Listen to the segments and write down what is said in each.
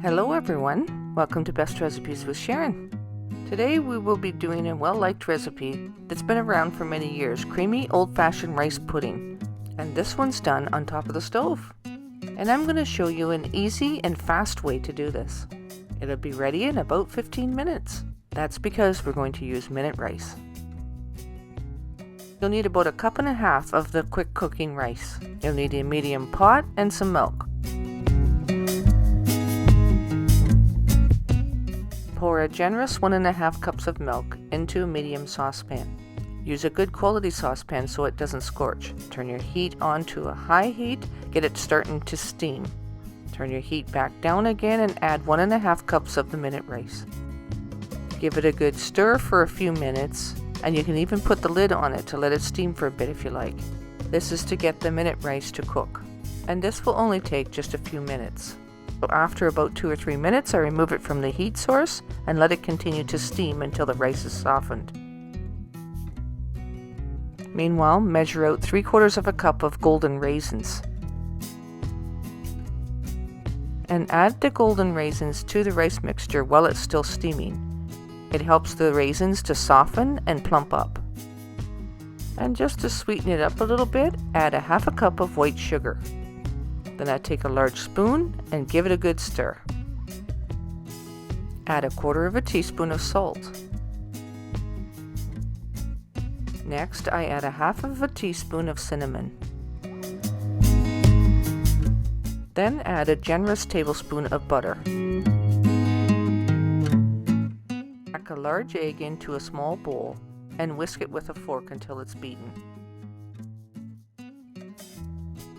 Hello everyone, welcome to Best Recipes with Sharon. Today we will be doing a well-liked recipe that's been around for many years, creamy old-fashioned rice pudding. And this one's done on top of the stove. And I'm going to show you an easy and fast way to do this. It'll be ready in about 15 minutes. That's because we're going to use minute rice. You'll need about 1.5 cups of the quick cooking rice. You'll need a medium pot and some milk. Pour a generous 1.5 cups of milk into a medium saucepan. Use a good quality saucepan so it doesn't scorch. Turn your heat on to a high heat, get it starting to steam. Turn your heat back down again and add 1.5 cups of the minute rice. Give it a good stir for a few minutes, and you can even put the lid on it to let it steam for a bit if you like. This is to get the minute rice to cook, and this will only take just a few minutes. So after about 2 or 3 minutes, I remove it from the heat source and let it continue to steam until the rice is softened. Meanwhile, measure out 3/4 cup of golden raisins. And add the golden raisins to the rice mixture while it's still steaming. It helps the raisins to soften and plump up. And just to sweeten it up a little bit, add 1/2 cup of white sugar. Then I take a large spoon and give it a good stir. Add 1/4 teaspoon of salt. Next, I add 1/2 teaspoon of cinnamon. Then add a generous tablespoon of butter. Crack a large egg into a small bowl and whisk it with a fork until it's beaten.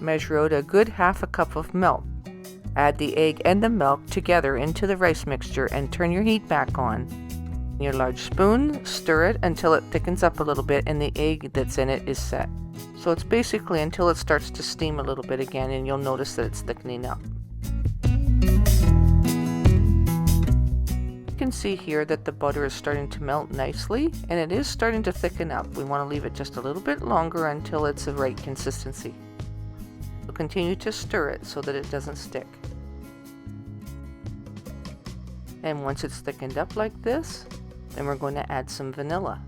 Measure out a good 1/2 cup of milk. Add the egg and the milk together into the rice mixture and turn your heat back on. Your large spoon, stir it until it thickens up a little bit and the egg that's in it is set. So it's basically until it starts to steam a little bit again, and you'll notice that it's thickening up. You can see here that the butter is starting to melt nicely and it is starting to thicken up. We want to leave it just a little bit longer until it's the right consistency. We'll continue to stir it so that it doesn't stick. And once it's thickened up like this, then we're going to add some vanilla.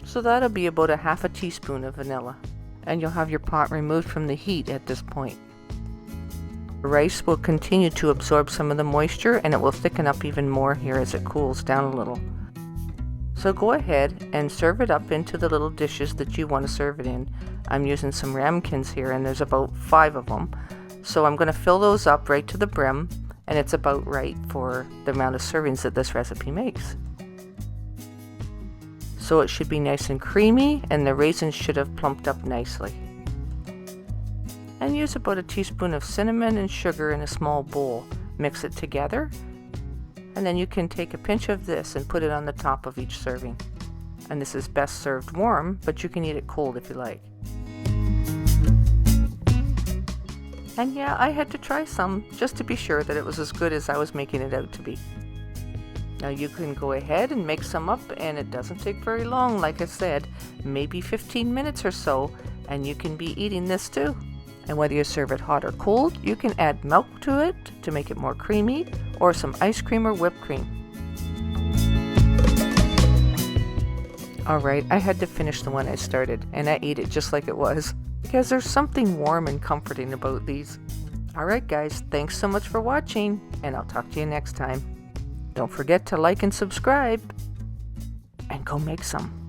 So that'll be about 1/2 teaspoon of vanilla. And you'll have your pot removed from the heat at this point. The rice will continue to absorb some of the moisture and it will thicken up even more here as it cools down a little. So go ahead and serve it up into the little dishes that you want to serve it in. I'm using some ramekins here and there's about 5 of them. So I'm going to fill those up right to the brim, and it's about right for the amount of servings that this recipe makes. So it should be nice and creamy and the raisins should have plumped up nicely. And use about a teaspoon of cinnamon and sugar in a small bowl. Mix it together, and then you can take a pinch of this and put it on the top of each serving. And this is best served warm, but you can eat it cold if you like. And yeah, I had to try some just to be sure that it was as good as I was making it out to be. Now you can go ahead and make some up, and it doesn't take very long, like I said, maybe 15 minutes or so, and you can be eating this too. And whether you serve it hot or cold, you can add milk to it to make it more creamy, or some ice cream or whipped cream. Alright, I had to finish the one I started, and I ate it just like it was, because there's something warm and comforting about these. Alright guys, thanks so much for watching, and I'll talk to you next time. Don't forget to like and subscribe, and go make some.